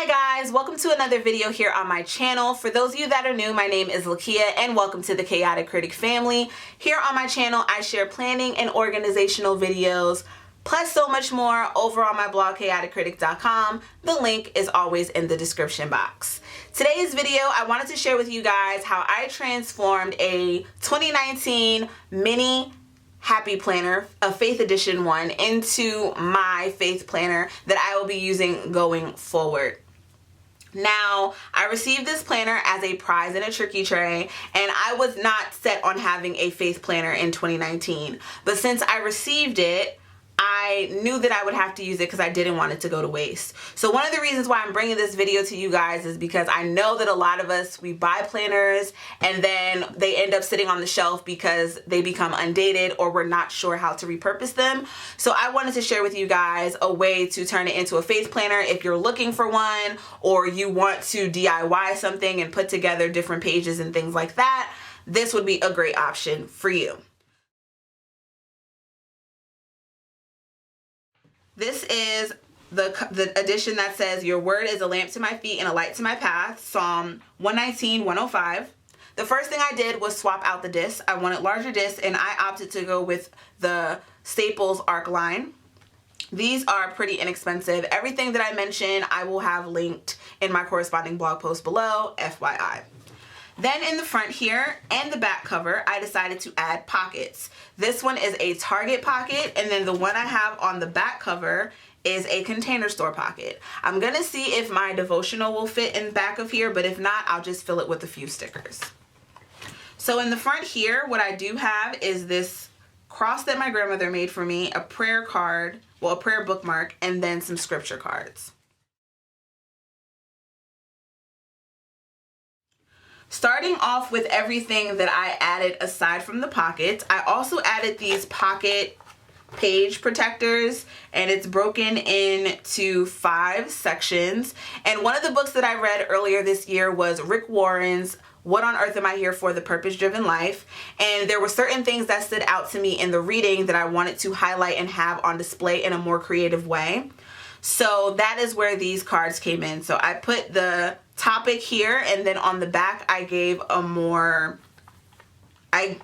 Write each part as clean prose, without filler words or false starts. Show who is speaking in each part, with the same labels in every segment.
Speaker 1: Hi guys, welcome to another video here on my channel. For those of you that are new, my name is Lakia and welcome to the Chaotic Critic family. Here on my channel, I share planning and organizational videos, plus so much more over on my blog, chaoticcritic.com. The link is always in the description box. Today's video, I wanted to share with you guys how I transformed a 2019 mini Happy Planner, a Faith Edition one, into my Faith Planner that I will be using going forward. Now, I received this planner as a prize in a turkey tray, and I was not set on having a Faith Planner in 2019. But since I received it, I knew that I would have to use it because I didn't want it to go to waste. So one of the reasons why I'm bringing this video to you guys is because I know that a lot of us, we buy planners and then they end up sitting on the shelf because they become undated or we're not sure how to repurpose them. So I wanted to share with you guys a way to turn it into a Faith Planner if you're looking for one or you want to DIY something and put together different pages and things like that. This would be a great option for you. This is the edition that says, "Your word is a lamp to my feet and a light to my path," Psalm 119, 105. The first thing I did was swap out the discs. I wanted larger discs and I opted to go with the Staples Arc line. These are pretty inexpensive. Everything that I mentioned I will have linked in my corresponding blog post below, FYI. Then in the front here and the back cover, I decided to add pockets. This one is a Target pocket, and then the one I have on the back cover is a Container Store pocket. I'm gonna see if my devotional will fit in the back of here, but if not, I'll just fill it with a few stickers. So in the front here, what I do have is this cross that my grandmother made for me, a prayer card, well, a prayer bookmark, and then some scripture cards. Starting off with everything that I added aside from the pockets, I also added these pocket page protectors, and it's broken into 5 sections. And one of the books that I read earlier this year was Rick Warren's What on Earth Am I Here For? The Purpose-Driven Life. And there were certain things that stood out to me in the reading that I wanted to highlight and have on display in a more creative way. So that is where these cards came in. So I put the topic here, and then on the back I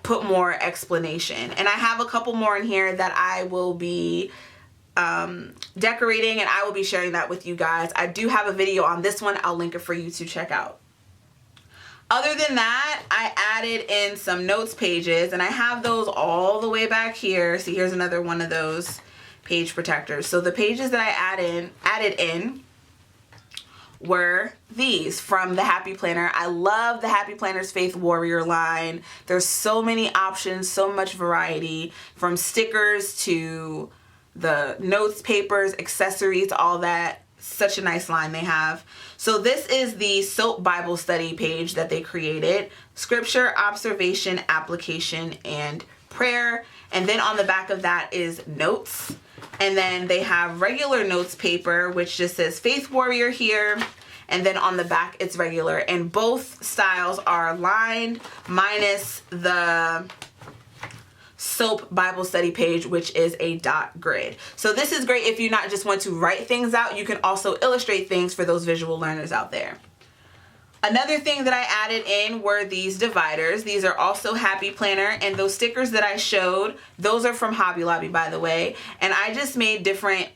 Speaker 1: put more explanation. And I have a couple more in here that I will be decorating, and I will be sharing that with you guys. I do have a video on this one. I'll link it for you to check out. Other than that, I added in some notes pages, and I have those all the way back here. See, here's another one of those page protectors. So the pages that I added in were these from the Happy Planner. I love the Happy Planner's Faith Warrior line. There's so many options, so much variety, from stickers to the notes, papers, accessories, all that. Such a nice line they have. So this is the SOAP Bible study page that they created. Scripture, observation, application, and prayer. And then on the back of that is notes. And then they have regular notes paper, which just says Faith Warrior here. And then on the back, it's regular. And both styles are lined, minus the SOAP Bible study page, which is a dot grid. So this is great if you not just want to write things out, you can also illustrate things for those visual learners out there. Another thing that I added in were these dividers. These are also Happy Planner, and those stickers that I showed, those are from Hobby Lobby, by the way. And I just made different,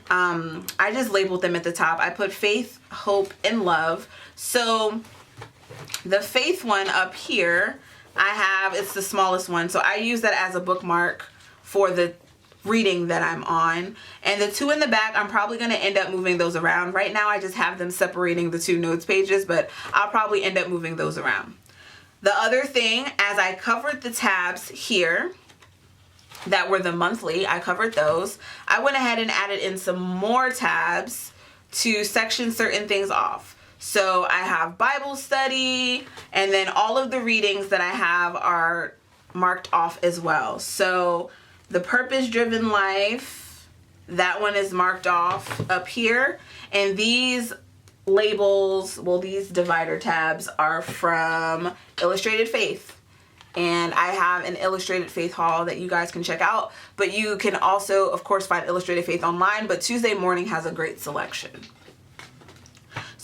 Speaker 1: I just labeled them at the top. I put faith, hope, and love. So the faith one up here, it's the smallest one. So I use that as a bookmark for the reading that I'm on. And the 2 in the back, I'm probably going to end up moving those around. Right now I just have them separating the 2 notes pages, but I'll probably end up moving those around. The other thing, as I covered the tabs here that were the monthly, I covered those. I went ahead and added in some more tabs to section certain things off. So I have Bible study, and then all of the readings that I have are marked off as well. So the Purpose-Driven Life, that one is marked off up here. And these labels, well, these divider tabs are from Illustrated Faith. And I have an Illustrated Faith haul that you guys can check out. But you can also, of course, find Illustrated Faith online. But Tuesday Morning has a great selection.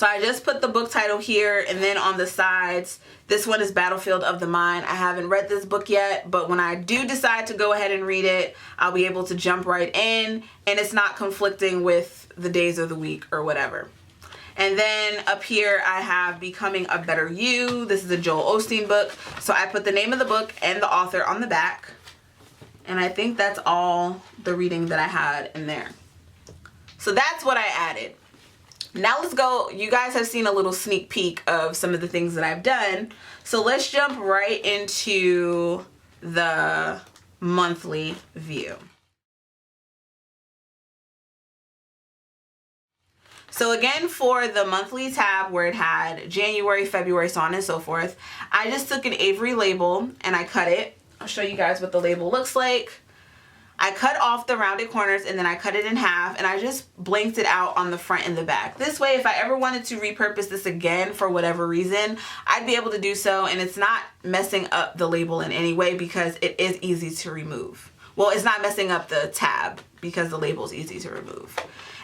Speaker 1: So I just put the book title here, and then on the sides, this one is Battlefield of the Mind. I haven't read this book yet, but when I do decide to go ahead and read it, I'll be able to jump right in, and it's not conflicting with the days of the week or whatever. And then up here I have Becoming a Better You. This is a Joel Osteen book. So I put the name of the book and the author on the back. And I think that's all the reading that I had in there. So that's what I added. Now let's go. You guys have seen a little sneak peek of some of the things that I've done. So let's jump right into the monthly view. So again, for the monthly tab where it had January, February, so on and so forth, I just took an Avery label and I cut it. I'll show you guys what the label looks like. I cut off the rounded corners and then I cut it in half, and I just blanked it out on the front and the back. This way, if I ever wanted to repurpose this again for whatever reason, I'd be able to do so, and it's not messing up the label in any way because it is easy to remove. Well, it's not messing up the tab because the label is easy to remove.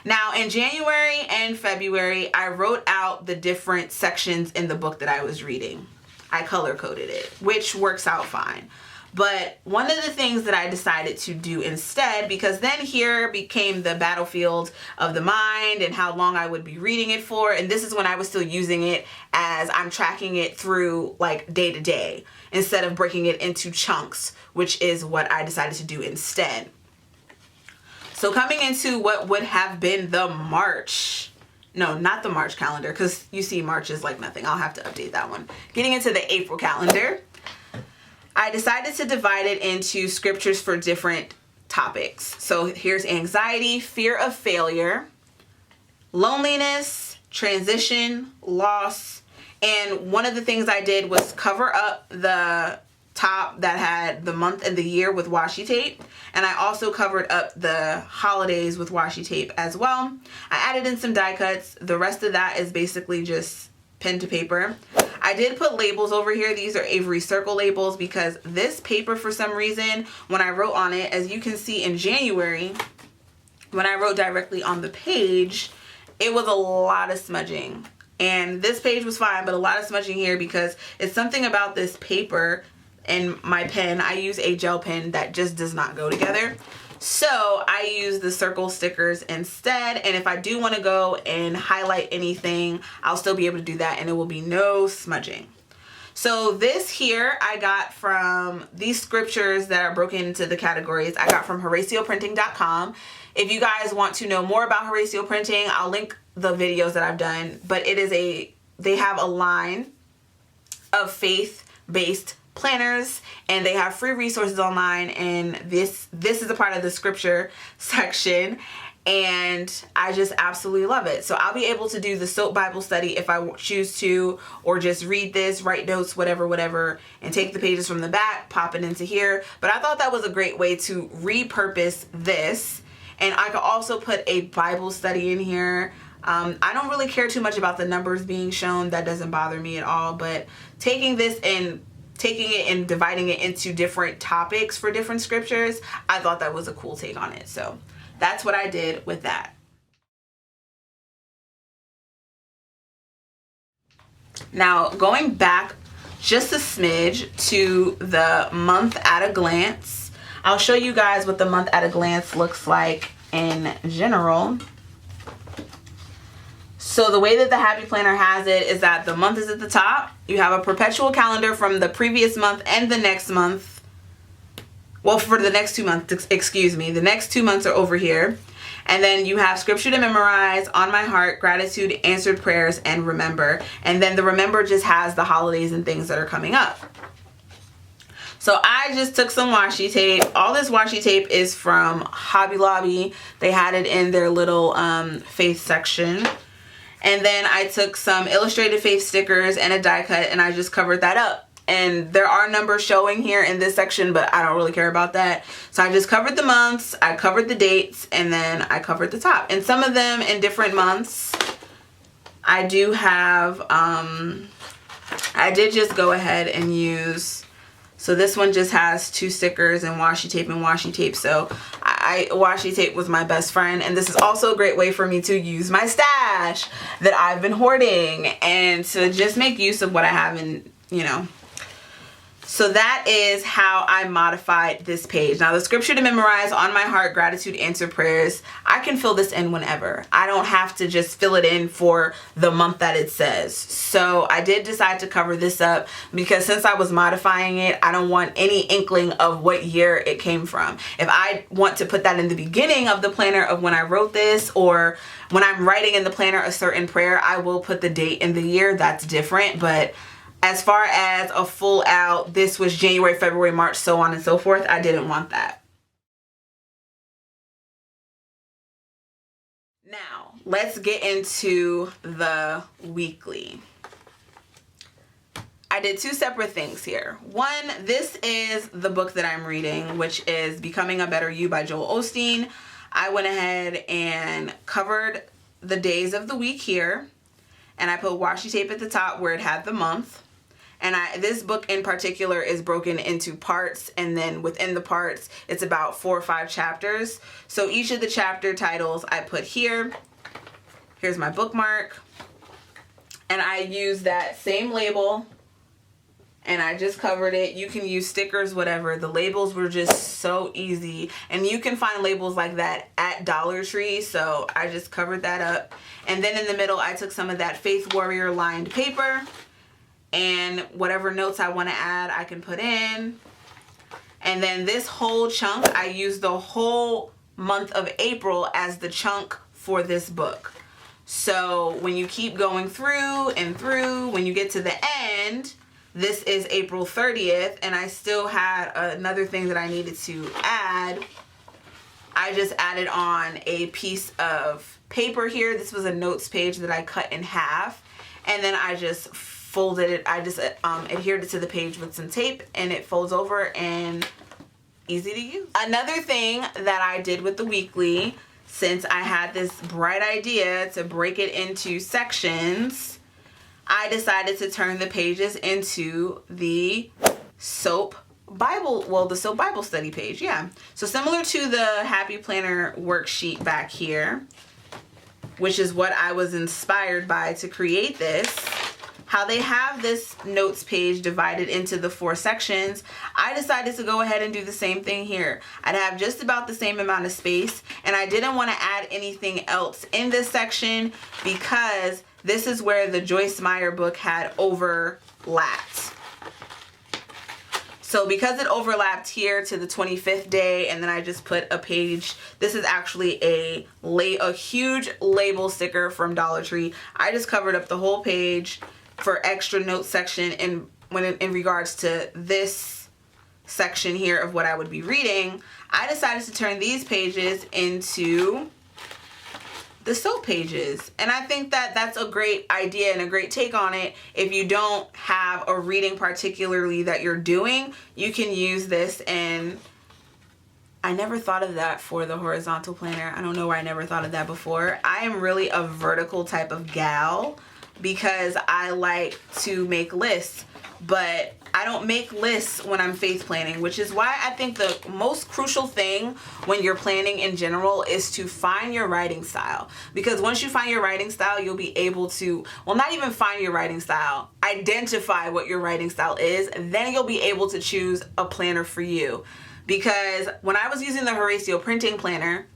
Speaker 1: Now in January and February, I wrote out the different sections in the book that I was reading. I color coded it, which works out fine. But one of the things that I decided to do instead, because then here became the Battlefield of the Mind and how long I would be reading it for, and this is when I was still using it as I'm tracking it through like day to day instead of breaking it into chunks, which is what I decided to do instead. So coming into what would have been the March, no, not the March calendar, because you see March is like nothing. I'll have to update that one. Getting into the April calendar, I decided to divide it into scriptures for different topics. So here's anxiety, fear of failure, loneliness, transition, loss, and one of the things I did was cover up the top that had the month and the year with washi tape, and I also covered up the holidays with washi tape as well. I added in some die cuts. The rest of that is basically just pen to paper. I did put labels over here. These are Avery circle labels because this paper, for some reason, when I wrote on it, as you can see in January, when I wrote directly on the page, it was a lot of smudging. And this page was fine, but a lot of smudging here because it's something about this paper and my pen. I use a gel pen that just does not go together. So I use the circle stickers instead, and if I do want to go and highlight anything, I'll still be able to do that and it will be no smudging. So this here I got from these scriptures that are broken into the categories. I got from HoracioPrinting.com. If you guys want to know more about Horacio Printing, I'll link the videos that I've done, but they have a line of faith-based planners, and they have free resources online, and this is a part of the scripture section, and I just absolutely love it. So I'll be able to do the SOAP Bible study if I choose to, or just read this, write notes, whatever, and take the pages from the back, pop it into here. But I thought that was a great way to repurpose this, and I could also put a Bible study in here. I don't really care too much about the numbers being shown. That doesn't bother me at all, but taking it and dividing it into different topics for different scriptures, I thought that was a cool take on it. So that's what I did with that. Now going back just a smidge to the month at a glance, I'll show you guys what the month at a glance looks like in general. So the way that the Happy Planner has it is that the month is at the top. You have a perpetual calendar from the previous month and the next month. Well, for the next 2 months, excuse me. The next 2 months are over here. And then you have scripture to memorize, on my heart, gratitude, answered prayers, and remember. And then the remember just has the holidays and things that are coming up. So I just took some washi tape. All this washi tape is from Hobby Lobby. They had it in their little faith section. And then I took some illustrated faith stickers and a die cut, and I just covered that up. And there are numbers showing here in this section, but I don't really care about that. So I just covered the months, I covered the dates, and then I covered the top. And some of them in different months, I do have, I did just go ahead and use So this one just has 2 stickers and washi tape. So washi tape was my best friend. And this is also a great way for me to use my stash that I've been hoarding and to just make use of what I have in, you know. So that is how I modified this page. Now the scripture to memorize, on my heart, gratitude, answer prayers. I can fill this in whenever. I don't have to just fill it in for the month that it says. So I did decide to cover this up because since I was modifying it, I don't want any inkling of what year it came from. If I want to put that in the beginning of the planner of when I wrote this, or when I'm writing in the planner a certain prayer, I will put the date and the year. That's different. But as far as a full out, this was January, February, March, so on and so forth, I didn't want that. Now, let's get into the weekly. I did 2 separate things here. One, this is the book that I'm reading, which is Becoming a Better You by Joel Osteen. I went ahead and covered the days of the week here, and I put washi tape at the top where it had the month. And this book in particular is broken into parts, and then within the parts, it's about 4 or 5 chapters. So each of the chapter titles I put here. Here's my bookmark. And I use that same label, and I just covered it. You can use stickers, whatever. The labels were just so easy. And you can find labels like that at Dollar Tree, so I just covered that up. And then in the middle, I took some of that Faith Warrior lined paper, and whatever notes I want to add, I can put in. And then this whole chunk, I used the whole month of April as the chunk for this book. So when you keep going through and through, when you get to the end, this is April 30th, and I still had another thing that I needed to add. I just added on a piece of paper here. This was a notes page that I cut in half, and then I just folded it. I just adhered it to the page with some tape, and it folds over and easy to use. Another thing that I did with the weekly, since I had this bright idea to break it into sections, I decided to turn the pages into the SOAP Bible, well, the SOAP Bible study page, yeah. So similar to the Happy Planner worksheet back here, which is what I was inspired by to create this, how they have this notes page divided into the 4 sections, I decided to go ahead and do the same thing here. I'd have just about the same amount of space, and I didn't want to add anything else in this section because this is where the Joyce Meyer book had overlapped. So because it overlapped here to the 25th day, and then I just put a page, this is actually a huge label sticker from Dollar Tree. I just covered up the whole page for extra notes section in regards to this section here of what I would be reading. I decided to turn these pages into the SOAP pages, and I think that that's a great idea and a great take on it. If you don't have a reading particularly that you're doing, you can use this. And I never thought of that for the horizontal planner. I don't know why I never thought of that before. I am really a vertical type of gal because I like to make lists, but I don't make lists when I'm faith planning, which is why I think the most crucial thing when you're planning in general is to find your writing style. Because once you find your writing style, you'll be able to, well, not even find your writing style, identify what your writing style is, then you'll be able to choose a planner for you. Because when I was using the Horacio printing planner,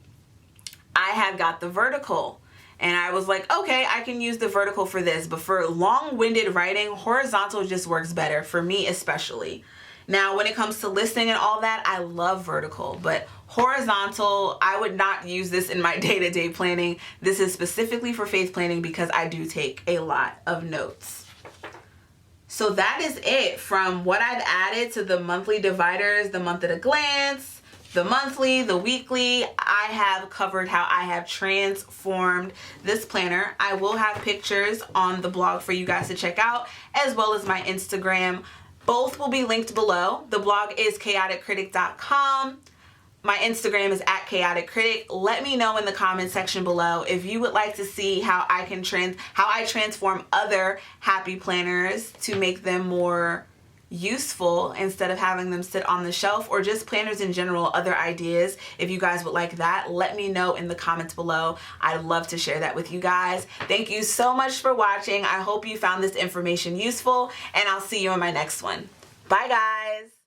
Speaker 1: I had got the vertical. And I was like, okay, I can use the vertical for this, but for long-winded writing, horizontal just works better, for me especially. Now, when it comes to listing and all that, I love vertical, but horizontal, I would not use this in my day-to-day planning. This is specifically for faith planning because I do take a lot of notes. So that is it from what I've added to the monthly dividers, the month at a glance, the monthly, the weekly. I have covered how I have transformed this planner. I will have pictures on the blog for you guys to check out, as well as my Instagram. Both will be linked below. The blog is chaoticcritic.com. My Instagram is @chaoticcritic. Let me know in the comment section below if you would like to see how I can transform other happy planners to make them more useful instead of having them sit on the shelf, or just planners in general, other ideas. If you guys would like that, let me know in the comments below. I'd love to share that with you guys. Thank you so much for watching. I hope you found this information useful, and I'll see you in my next one. Bye guys.